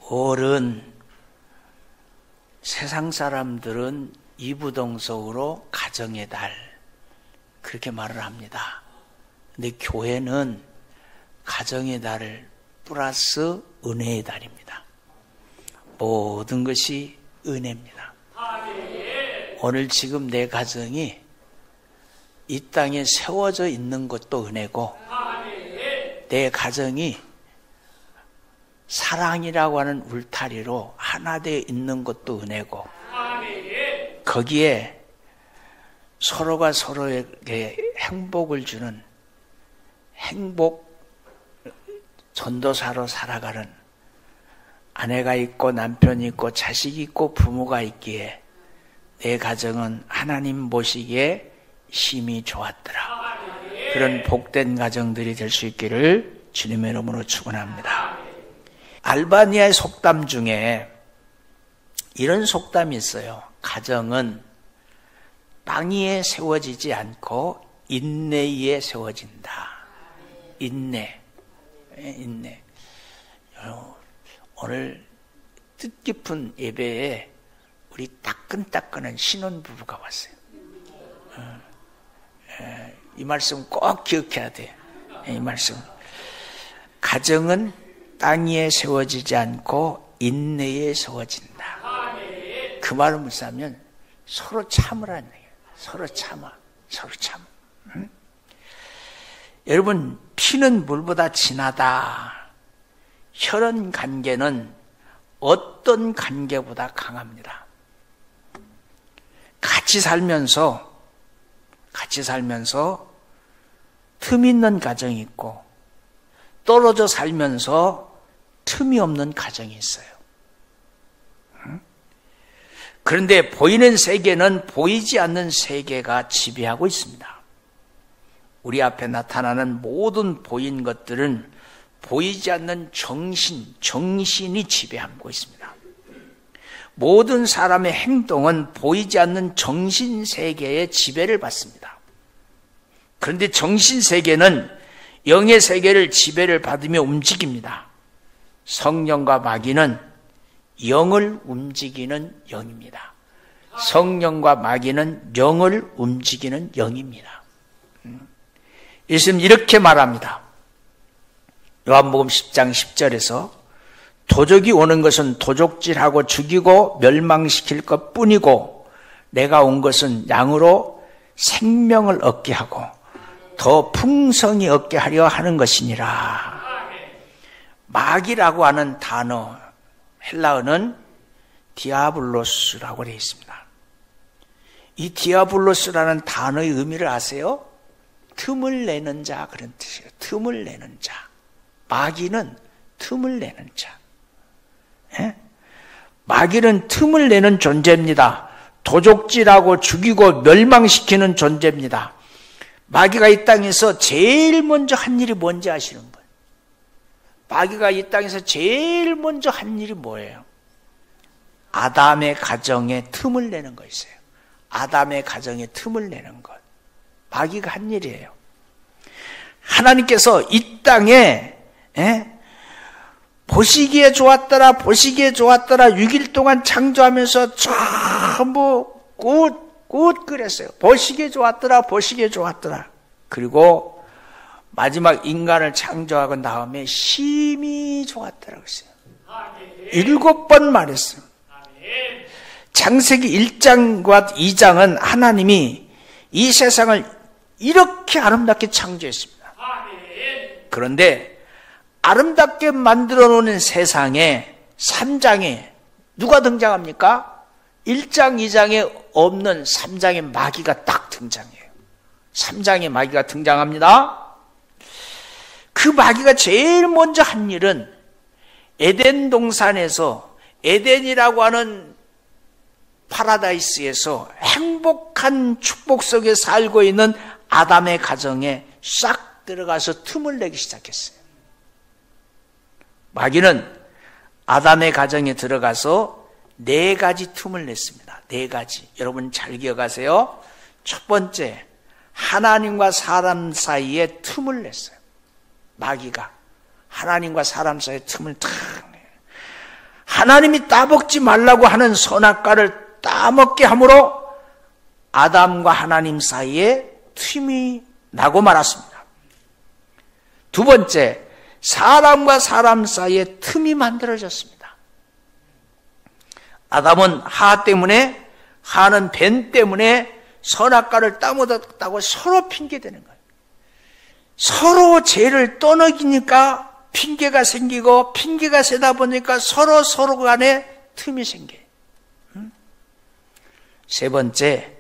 어른, 세상 사람들은 이부동성으로 가정의 달 그렇게 말을 합니다. 근데 교회는 가정의 달 플러스 은혜의 달입니다. 모든 것이 은혜입니다. 오늘 지금 내 가정이 이 땅에 세워져 있는 것도 은혜고, 내 가정이 사랑이라고 하는 울타리로 하나 되어 있는 것도 은혜고, 거기에 서로가 서로에게 행복을 주는 행복 전도사로 살아가는 아내가 있고 남편이 있고 자식이 있고 부모가 있기에 내 가정은 하나님 보시기에 심히 좋았더라. 그런 복된 가정들이 될 수 있기를 주님의 이름으로 축원합니다. 알바니아의 속담 중에 이런 속담이 있어요. 가정은 땅 위에 세워지지 않고 인내 위에 세워진다. 인내. 오늘 뜻깊은 예배에 우리 따끈따끈한 신혼부부가 왔어요. 이 말씀 꼭 기억해야 돼. 이 말씀. 가정은 땅 위에 세워지지 않고 인내에 세워진다. 그 말을 무슨 하면 서로 참으라는 얘기예요. 서로 참아. 응? 여러분, 피는 물보다 진하다. 혈연 관계는 어떤 관계보다 강합니다. 같이 살면서 틈이 있는 가정이 있고, 떨어져 살면서 틈이 없는 가정이 있어요. 그런데 보이는 세계는 보이지 않는 세계가 지배하고 있습니다. 우리 앞에 나타나는 모든 보인 것들은 보이지 않는 정신이 지배하고 있습니다. 모든 사람의 행동은 보이지 않는 정신세계의 지배를 받습니다. 그런데 정신세계는 영의 세계를 지배를 받으며 움직입니다. 성령과 마귀는 영을 움직이는 영입니다. 성령과 마귀는 영을 움직이는 영입니다. 예수님 이렇게 말합니다. 요한복음 10장 10절에서 도적이 오는 것은 도적질하고 죽이고 멸망시킬 것뿐이고 내가 온 것은 양으로 생명을 얻게 하고 더 풍성히 얻게 하려 하는 것이니라. 마귀라고 하는 단어 헬라어는 디아블로스라고 되어 있습니다. 이 디아블로스라는 단어의 의미를 아세요? 틈을 내는 자, 그런 뜻이에요. 틈을 내는 자. 마귀는 틈을 내는 자. 예? 마귀는 틈을 내는 존재입니다. 도적질하고 죽이고 멸망시키는 존재입니다. 마귀가 이 땅에서 제일 먼저 한 일이 뭔지 아시는 분? 마귀가 이 땅에서 제일 먼저 한 일이 뭐예요? 아담의 가정에 틈을 내는 거 있어요. 아담의 가정에 틈을 내는 것. 마귀가 한 일이에요. 하나님께서 이 땅에 보시기에 좋았더라 6일 동안 창조하면서 전부 굿 그랬어요. 보시기에 좋았더라. 그리고 마지막 인간을 창조하고 다음에 심히 좋았더라고 했어요. 7번 말했어요. 창세기 1장과 2장은 하나님이 이 세상을 이렇게 아름답게 창조했습니다. 그런데 아름답게 만들어 놓은 세상에 3장에 누가 등장합니까? 1장, 2장에 없는 3장에 마귀가 딱 등장해요. 3장에 마귀가 등장합니다. 그 마귀가 제일 먼저 한 일은 에덴 동산에서 에덴이라고 하는 파라다이스에서 행복한 축복 속에 살고 있는 아담의 가정에 싹 들어가서 틈을 내기 시작했어요. 마귀는 아담의 가정에 들어가서 4가지 틈을 냈습니다. 4가지. 여러분 잘 기억하세요. 첫 번째, 하나님과 사람 사이에 틈을 냈어요. 마귀가 하나님과 사람 사이에 틈을 탁 내요. 하나님이 따먹지 말라고 하는 선악과를 따먹게 함으로 아담과 하나님 사이에 틈이 나고 말았습니다. 두 번째, 사람과 사람 사이에 틈이 만들어졌습니다. 아담은 하 때문에, 하는 뱀 때문에 선악과를 따먹었다고 서로 핑계대는 거예요. 서로 죄를 떠넘기니까 핑계가 생기고, 핑계가 세다 보니까 서로 간에 틈이 생겨요. 세 번째,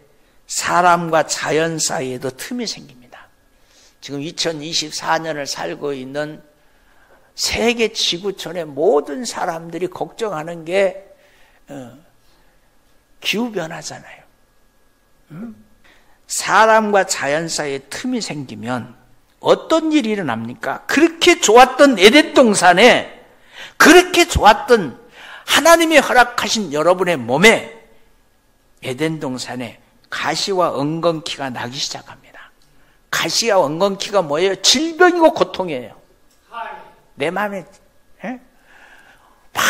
사람과 자연 사이에도 틈이 생깁니다. 지금 2024년을 살고 있는 세계 지구촌의 모든 사람들이 걱정하는 게 기후변화잖아요. 사람과 자연 사이에 틈이 생기면 어떤 일이 일어납니까? 그렇게 좋았던 에덴 동산에, 그렇게 좋았던 하나님이 허락하신 여러분의 몸에 에덴 동산에 가시와 엉겅퀴가 나기 시작합니다. 가시와 엉겅퀴가 뭐예요? 질병이고 고통이에요. 내 마음에 막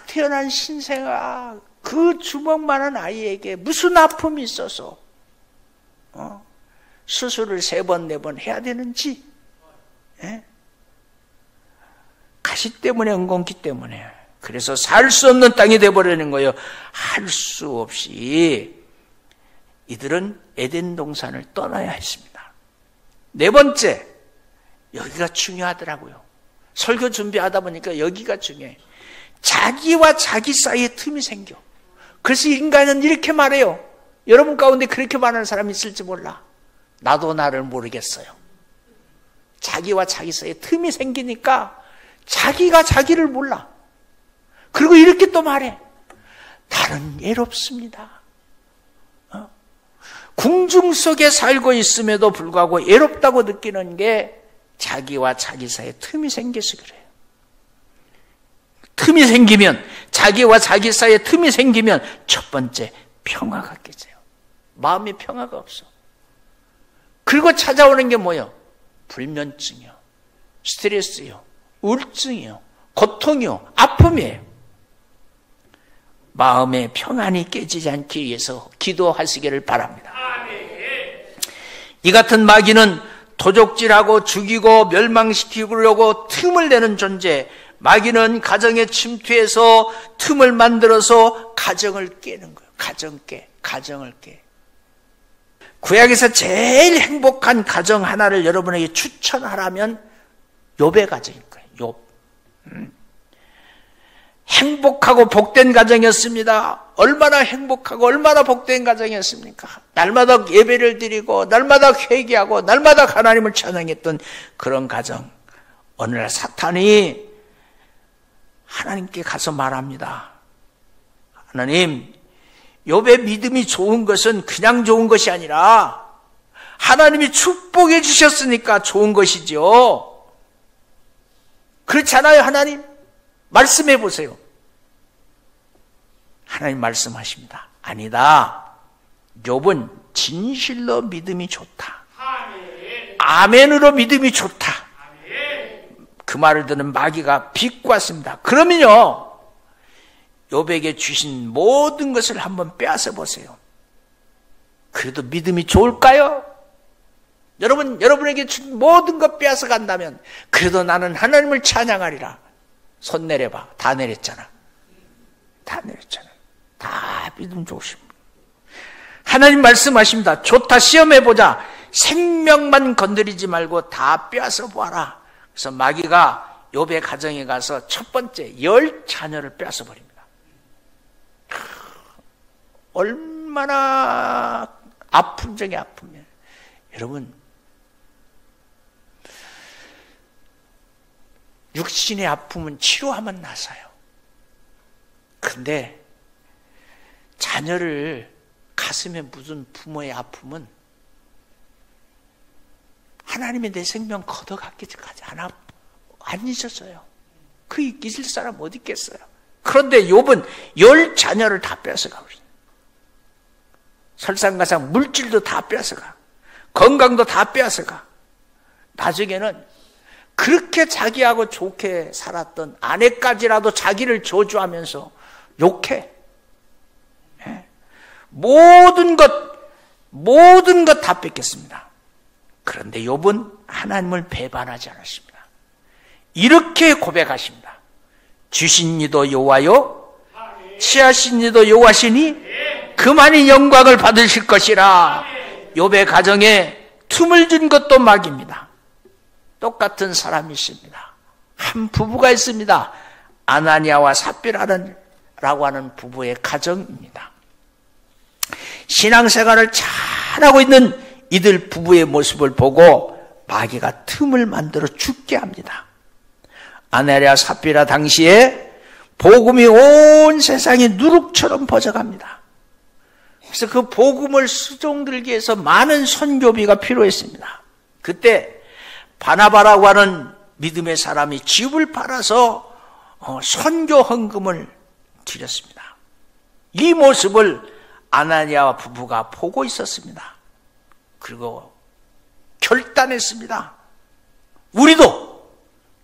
태어난 신생아, 그 주먹만한 아이에게 무슨 아픔이 있어서 수술을 3번, 4번 해야 되는지, 가시 때문에, 엉겅퀴 때문에. 그래서 살 수 없는 땅이 되어버리는 거예요. 할 수 없이 이들은 에덴 동산을 떠나야 했습니다. 네 번째, 여기가 중요하더라고요. 설교 준비하다 보니까 여기가 중요해요. 자기와 자기 사이에 틈이 생겨. 그래서 인간은 이렇게 말해요. 여러분 가운데 그렇게 말하는 사람이 있을지 몰라. 나도 나를 모르겠어요. 자기와 자기 사이에 틈이 생기니까 자기가 자기를 몰라. 그리고 이렇게 또 말해. 나는 외롭습니다. 궁중 속에 살고 있음에도 불구하고 외롭다고 느끼는 게 자기와 자기 사이에 틈이 생겨서 그래요. 틈이 생기면, 자기와 자기 사이에 틈이 생기면 첫 번째, 평화가 깨져요. 마음에 평화가 없어. 그리고 찾아오는 게 뭐예요? 불면증이요, 스트레스요, 우울증이요, 고통이요, 아픔이에요. 마음의 평안이 깨지지 않기 위해서 기도하시기를 바랍니다. 이 같은 마귀는 도적질하고 죽이고 멸망시키려고 틈을 내는 존재. 마귀는 가정에 침투해서 틈을 만들어서 가정을 깨는 거예요. 가정을 깨. 구약에서 제일 행복한 가정 하나를 여러분에게 추천하라면 욥의 가정일 거예요. 욥. 행복하고 복된 가정이었습니다. 얼마나 행복하고 얼마나 복된 가정이었습니까? 날마다 예배를 드리고 날마다 회개하고 날마다 하나님을 찬양했던 그런 가정. 어느 날 사탄이 하나님께 가서 말합니다. 하나님, 욥의 믿음이 좋은 것은 그냥 좋은 것이 아니라 하나님이 축복해 주셨으니까 좋은 것이죠. 그렇잖아요, 하나님? 말씀해 보세요. 하나님 말씀하십니다. 아니다. 욥은 진실로 믿음이 좋다. 아멘으로 믿음이 좋다. 그 말을 듣는 마귀가 비꼬았습니다. 그러면요, 욥에게 주신 모든 것을 한번 빼앗아 보세요. 그래도 믿음이 좋을까요? 여러분에게 준 모든 것 빼앗아 간다면 그래도 나는 하나님을 찬양하리라. 손 내려봐. 다 내렸잖아. 다 믿음 좋으십니다. 하나님 말씀하십니다. 좋다, 시험해보자. 생명만 건드리지 말고 다 빼앗아 보아라. 그래서 마귀가 욥의 가정에 가서 첫 번째 10자녀를 빼앗아 버립니다. 얼마나 아픔 중에 아픔이에요. 여러분, 육신의 아픔은 치료하면 나서요. 그런데 자녀를 가슴에 묻은 부모의 아픔은 하나님이 내 생명 걷어갔기까지 안 잊었어요. 그 잊을 사람 어디 있겠어요. 그런데 욥은 10자녀를 다 뺏어가고 있어요. 설상가상 물질도 다 뺏어가. 건강도 다 뺏어가. 나중에는 그렇게 자기하고 좋게 살았던 아내까지라도 자기를 저주하면서 욕해. 모든 것 다 뺏겼습니다. 그런데 욥은 하나님을 배반하지 않았습니다. 이렇게 고백하십니다. 주신 이도 여호와요, 취하신 이도 여호와시니 그만이 영광을 받으실 것이라. 욥의 가정에 틈을 준 것도 마귀입니다. 똑같은 사람이 있습니다. 한 부부가 있습니다. 아나니아와 삽비라고 하는 부부의 가정입니다. 신앙생활을 잘하고 있는 이들 부부의 모습을 보고 마귀가 틈을 만들어 죽게 합니다. 아나니아와 삽비라 당시에 복음이 온 세상에 누룩처럼 퍼져갑니다. 그래서 그 복음을 수종들기 위해서 많은 선교비가 필요했습니다. 그때 바나바라고 하는 믿음의 사람이 집을 팔아서 선교 헌금을 드렸습니다. 이 모습을 아나니아와 부부가 보고 있었습니다. 그리고 결단했습니다. 우리도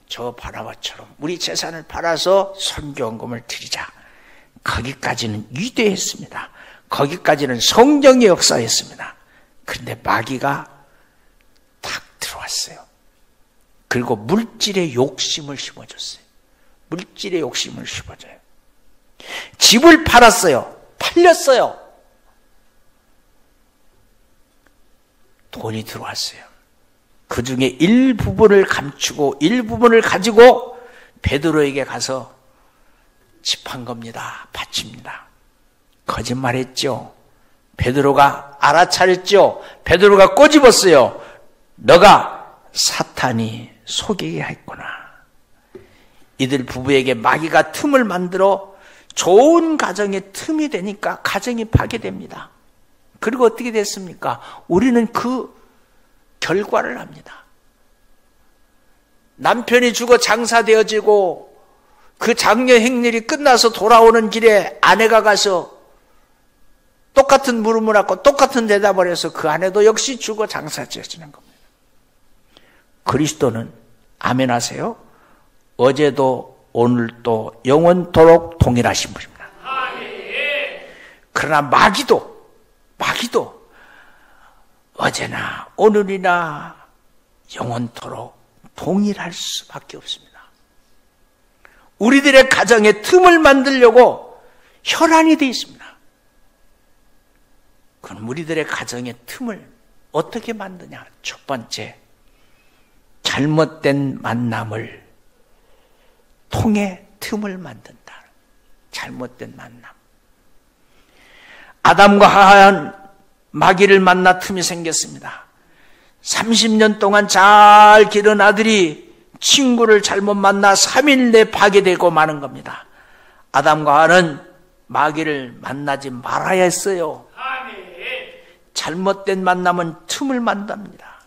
저 바나바처럼 우리 재산을 팔아서 선교 헌금을 드리자. 거기까지는 위대했습니다. 거기까지는 성경의 역사였습니다. 그런데 마귀가 탁 들어왔어요. 그리고 물질의 욕심을 심어줬어요. 물질의 욕심을 심어줘요. 집을 팔았어요. 팔렸어요. 돈이 들어왔어요. 그 중에 일부분을 감추고 일부분을 가지고 베드로에게 가서 집한 겁니다. 바칩니다. 거짓말했죠. 베드로가 알아차렸죠. 베드로가 꼬집었어요. 너가 사탄이 속이게 했구나. 이들 부부에게 마귀가 틈을 만들어 좋은 가정의 틈이 되니까 가정이 파괴됩니다. 그리고 어떻게 됐습니까? 우리는 그 결과를 합니다. 남편이 죽어 장사되어지고 그 장녀 행렬이 끝나서 돌아오는 길에 아내가 가서 똑같은 물음을 하고 똑같은 대답을 해서 그 아내도 역시 죽어 장사되어지는 겁니다. 그리스도는 아멘 하세요? 어제도 오늘도 영원토록 동일하신 분입니다. 그러나 마귀도 어제나 오늘이나 영원토록 동일할 수밖에 없습니다. 우리들의 가정에 틈을 만들려고 혈안이 되어 있습니다. 그럼 우리들의 가정의 틈을 어떻게 만드냐? 첫 번째, 잘못된 만남을 통해 틈을 만든다. 잘못된 만남. 아담과 하와는 마귀를 만나 틈이 생겼습니다. 30년 동안 잘 기른 아들이 친구를 잘못 만나 3일 내 파괴되고 마는 겁니다. 아담과 하와는 마귀를 만나지 말아야 했어요. 잘못된 만남은 틈을 만듭니다.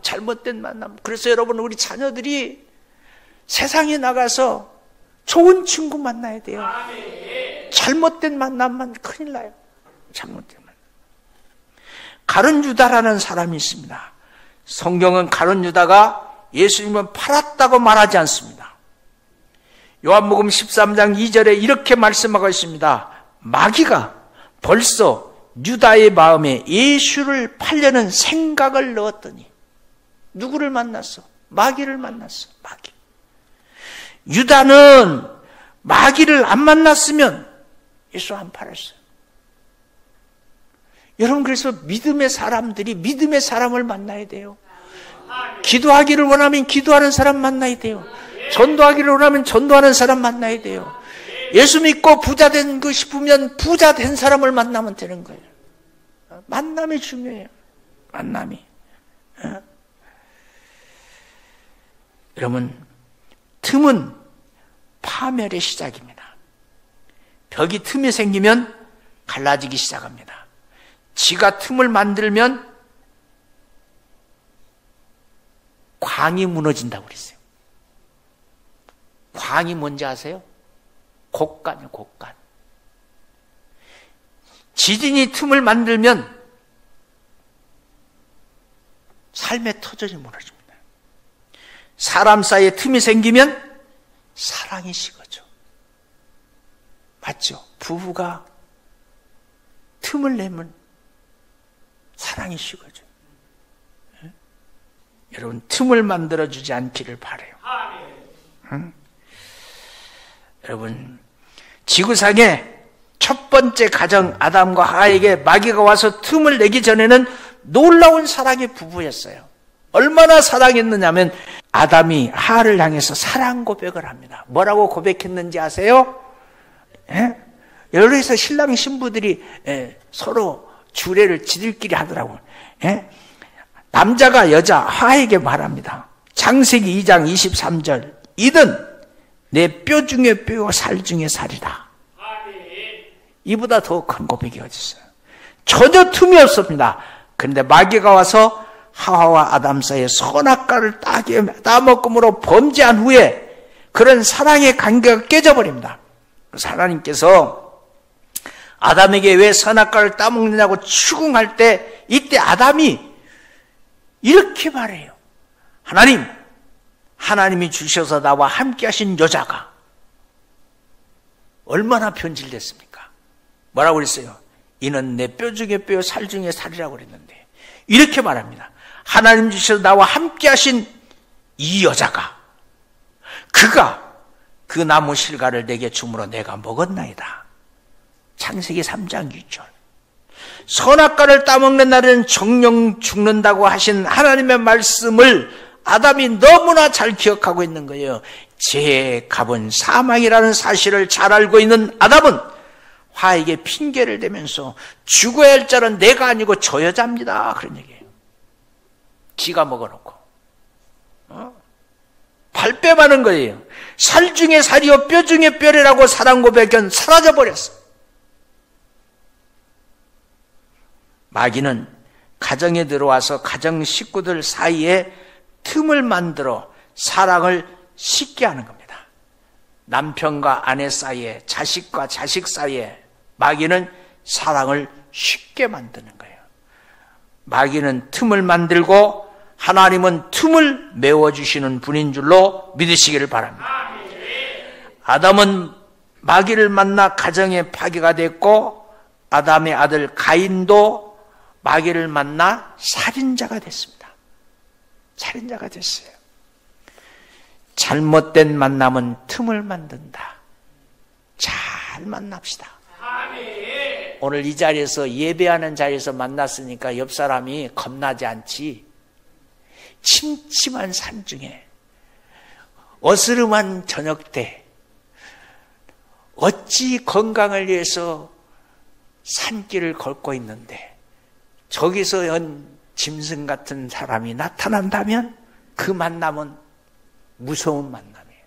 잘못된 만남. 그래서 여러분, 우리 자녀들이 세상에 나가서 좋은 친구 만나야 돼요. 잘못된 만남만 큰일 나요. 잘못된 만남. 가룟 유다라는 사람이 있습니다. 성경은 가룟 유다가 예수님을 팔았다고 말하지 않습니다. 요한복음 13장 2절에 이렇게 말씀하고 있습니다. 마귀가 벌써 유다의 마음에 예수를 팔려는 생각을 넣었더니 누구를 만났어? 마귀를 만났어. 마귀. 유다는 마귀를 안 만났으면 예수 안 팔았어요. 여러분, 그래서 믿음의 사람들이 믿음의 사람을 만나야 돼요. 기도하기를 원하면 기도하는 사람 만나야 돼요. 전도하기를 원하면 전도하는 사람 만나야 돼요. 예수 믿고 부자 되고 싶으면 부자 된 사람을 만나면 되는 거예요. 만남이 중요해요. 만남이. 여러분, 틈은 파멸의 시작입니다. 벽이 틈이 생기면 갈라지기 시작합니다. 지가 틈을 만들면 광이 무너진다고 그랬어요. 광이 뭔지 아세요? 곡간이요, 곡간. 지진이 틈을 만들면 삶의 터전이 무너집니다. 사람 사이에 틈이 생기면 사랑이 식어져. 맞죠? 부부가 틈을 내면 사랑이 식어져. 네? 여러분, 틈을 만들어주지 않기를 바라요. 응? 여러분, 지구상에 첫 번째 가정 아담과 하와에게 마귀가 와서 틈을 내기 전에는 놀라운 사랑의 부부였어요. 얼마나 사랑했느냐면 아담이 하와를 향해서 사랑 고백을 합니다. 뭐라고 고백했는지 아세요? 예? 여기서 신랑 신부들이 서로 주례를 지들끼리 하더라고요. 예? 남자가 여자 하와에게 말합니다. 창세기 2장 23절 이든 내 뼈 중에 뼈요 살 중에 살이다. 이보다 더 큰 고백이 어디 있어요? 전혀 틈이 없습니다. 그런데 마귀가 와서 하와와 아담 사이에 선악과를 따먹음으로 범죄한 후에 그런 사랑의 관계가 깨져버립니다. 그래서 하나님께서 아담에게 왜 선악과를 따먹느냐고 추궁할 때 이때 아담이 이렇게 말해요. 하나님이 주셔서 나와 함께 하신 여자가 얼마나 변질됐습니까? 뭐라고 그랬어요? 이는 내 뼈 중에 뼈, 살 중에 살이라고 그랬는데 이렇게 말합니다. 하나님 주셔서 나와 함께 하신 이 여자가 그가 그 나무 실과를 내게 주므로 내가 먹었나이다. 창세기 3장 6절. 선악과를 따먹는 날에는 정령 죽는다고 하신 하나님의 말씀을 아담이 너무나 잘 기억하고 있는 거예요. 죄의 값은 사망이라는 사실을 잘 알고 있는 아담은 하와에게 핑계를 대면서 죽어야 할 자는 내가 아니고 저 여자입니다. 그런 얘기예요. 지가 먹어놓고 발뺌하는 거예요. 살 중에 살이요 뼈 중에 뼈라고 사랑 고백은 사라져버렸어. 마귀는 가정에 들어와서 가정 식구들 사이에 틈을 만들어 사랑을 식게 하는 겁니다. 남편과 아내 사이에, 자식과 자식 사이에 마귀는 사랑을 쉽게 만드는 거예요. 마귀는 틈을 만들고 하나님은 틈을 메워주시는 분인 줄로 믿으시기를 바랍니다. 아담은 마귀를 만나 가정에 파괴가 됐고 아담의 아들 가인도 마귀를 만나 살인자가 됐습니다. 살인자가 됐어요. 잘못된 만남은 틈을 만든다. 잘 만납시다. 오늘 이 자리에서 예배하는 자리에서 만났으니까 옆 사람이 겁나지 않지. 침침한 산 중에 어스름한 저녁 때 어찌 건강을 위해서 산길을 걷고 있는데 저기서 연 짐승 같은 사람이 나타난다면 그 만남은 무서운 만남이에요.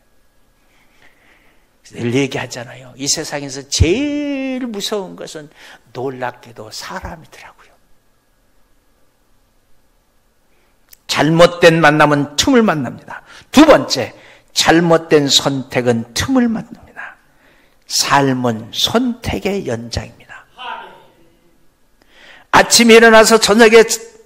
늘 얘기하잖아요. 이 세상에서 제일 무서운 것은 놀랍게도 사람이더라고요. 잘못된 만남은 틈을 만납니다. 두 번째, 잘못된 선택은 틈을 만납니다. 삶은 선택의 연장입니다. 아침에 일어나서 저녁에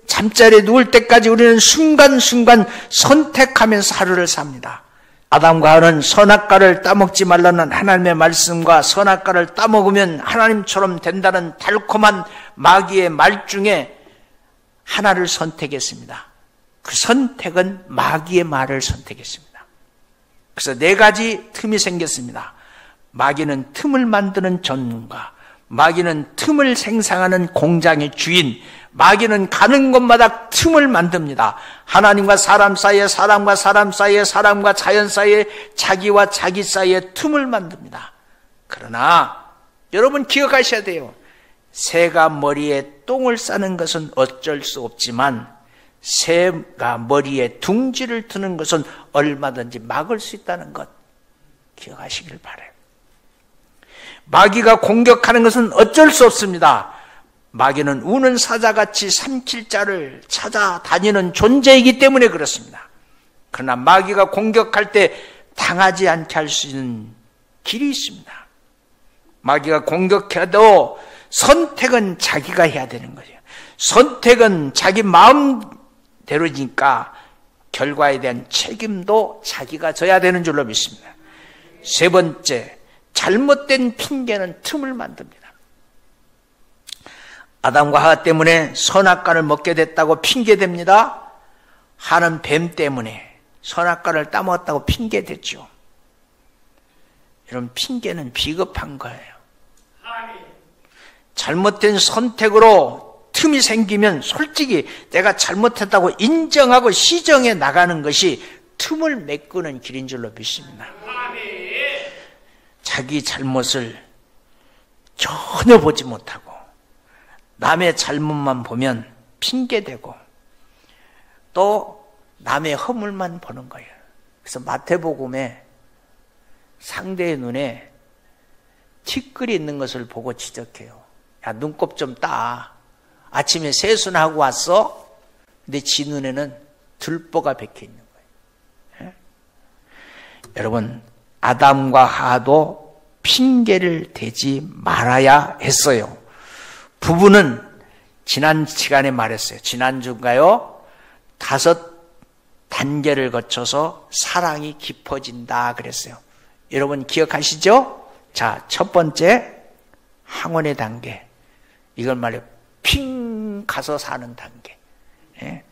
잠자리에 누울 때까지 우리는 순간순간 선택하면서 하루를 삽니다. 아담과 하와는 선악과를 따먹지 말라는 하나님의 말씀과 선악과를 따먹으면 하나님처럼 된다는 달콤한 마귀의 말 중에 하나를 선택했습니다. 그 선택은 마귀의 말을 선택했습니다. 그래서 네 가지 틈이 생겼습니다. 마귀는 틈을 만드는 전문가, 마귀는 틈을 생산하는 공장의 주인, 마귀는 가는 곳마다 틈을 만듭니다. 하나님과 사람 사이에, 사람과 사람 사이에, 사람과 자연 사이에, 자기와 자기 사이에 틈을 만듭니다. 그러나 여러분 기억하셔야 돼요. 새가 머리에 똥을 싸는 것은 어쩔 수 없지만 새가 머리에 둥지를 트는 것은 얼마든지 막을 수 있다는 것 기억하시길 바라요. 마귀가 공격하는 것은 어쩔 수 없습니다. 마귀는 우는 사자같이 삼킬 자를 찾아다니는 존재이기 때문에 그렇습니다. 그러나 마귀가 공격할 때 당하지 않게 할 수 있는 길이 있습니다. 마귀가 공격해도 선택은 자기가 해야 되는 거죠. 선택은 자기 마음대로니까 결과에 대한 책임도 자기가 져야 되는 줄로 믿습니다. 세 번째, 잘못된 핑계는 틈을 만듭니다. 아담과 하와 때문에 선악과를 먹게 됐다고 핑계댑니다. 하는 뱀 때문에 선악과를 따먹었다고 핑계댔죠. 이런 핑계는 비겁한 거예요. 잘못된 선택으로 틈이 생기면 솔직히 내가 잘못했다고 인정하고 시정해 나가는 것이 틈을 메꾸는 길인 줄로 믿습니다. 자기 잘못을 전혀 보지 못하고 남의 잘못만 보면 핑계대고 또 남의 허물만 보는 거예요. 그래서 마태복음에 상대의 눈에 티끌이 있는 것을 보고 지적해요. 야, 눈곱 좀 따. 아침에 세수나 하고 왔어? 근데 지 눈에는 들보가 박혀 있는 거예요. 예? 여러분, 아담과 하와도 핑계를 대지 말아야 했어요. 부부는 지난 시간에 말했어요. 지난주인가요? 5단계를 거쳐서 사랑이 깊어진다 그랬어요. 여러분 기억하시죠? 자, 첫 번째 항원의 단계. 이걸 말해 핑 가서 사는 단계. 예?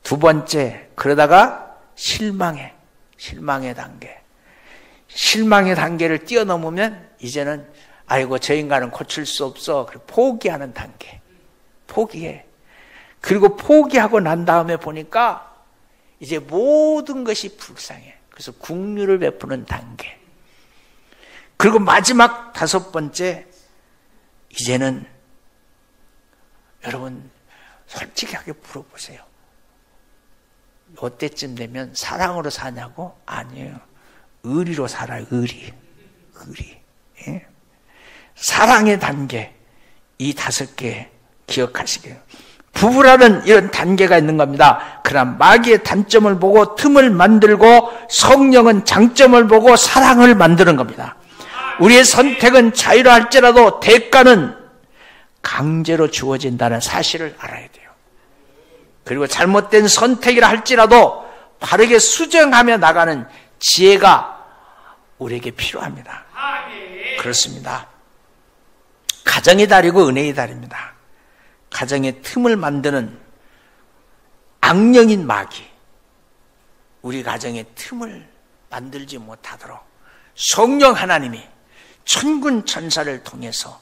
두 번째, 그러다가 실망의 단계. 실망의 단계를 뛰어넘으면 이제는 아이고 저 인간은 고칠 수 없어. 포기하는 단계. 포기해. 그리고 포기하고 난 다음에 보니까 이제 모든 것이 불쌍해. 그래서 긍휼을 베푸는 단계. 그리고 마지막 5번째, 이제는 여러분 솔직하게 물어보세요. 이때쯤 되면 사랑으로 사냐고? 아니에요. 의리로 살아요. 의리. 예? 사랑의 단계, 이 5개 기억하시게요. 부부라는 이런 단계가 있는 겁니다. 그러나 마귀의 단점을 보고 틈을 만들고 성령은 장점을 보고 사랑을 만드는 겁니다. 우리의 선택은 자유로할지라도 대가는 강제로 주어진다는 사실을 알아야 돼요. 그리고 잘못된 선택이라 할지라도 바르게 수정하며 나가는 지혜가 우리에게 필요합니다. 그렇습니다. 가정의 달이고 은혜의 달입니다. 가정의 틈을 만드는 악령인 마귀, 우리 가정의 틈을 만들지 못하도록 성령 하나님이 천군 천사를 통해서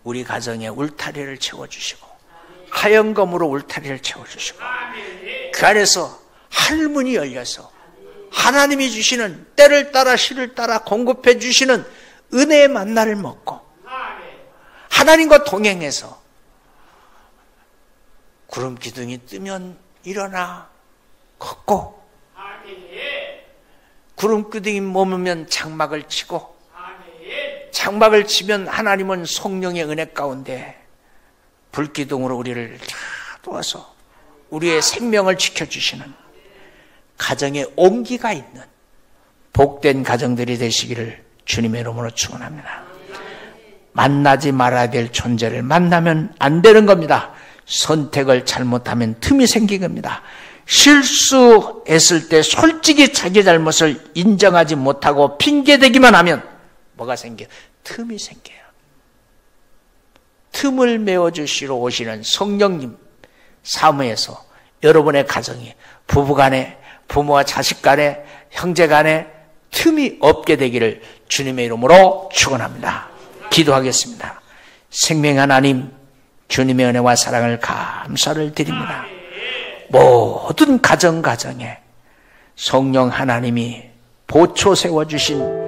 우리 가정에 울타리를 채워주시고 하얀 검으로 울타리를 채워주시고 그 안에서 할문이 열려서 하나님이 주시는 때를 따라 시를 따라 공급해 주시는 은혜의 만나를 먹고 하나님과 동행해서 구름 기둥이 뜨면 일어나 걷고 구름 기둥이 머무면 장막을 치고 장막을 치면 하나님은 성령의 은혜 가운데 불기둥으로 우리를 다 도와서 우리의 생명을 지켜주시는 가정에 온기가 있는 복된 가정들이 되시기를 주님의 이름으로 축원합니다. 만나지 말아야 될 존재를 만나면 안 되는 겁니다. 선택을 잘못하면 틈이 생긴 겁니다. 실수했을 때 솔직히 자기 잘못을 인정하지 못하고 핑계대기만 하면 뭐가 생겨요? 틈이 생겨요. 틈을 메워주시러 오시는 성령님 사무에서 여러분의 가정이 부부간에 부모와 자식 간에 형제 간에 틈이 없게 되기를 주님의 이름으로 축원합니다. 기도하겠습니다. 생명 하나님, 주님의 은혜와 사랑을 감사를 드립니다. 모든 가정에 성령 하나님이 보초 세워주신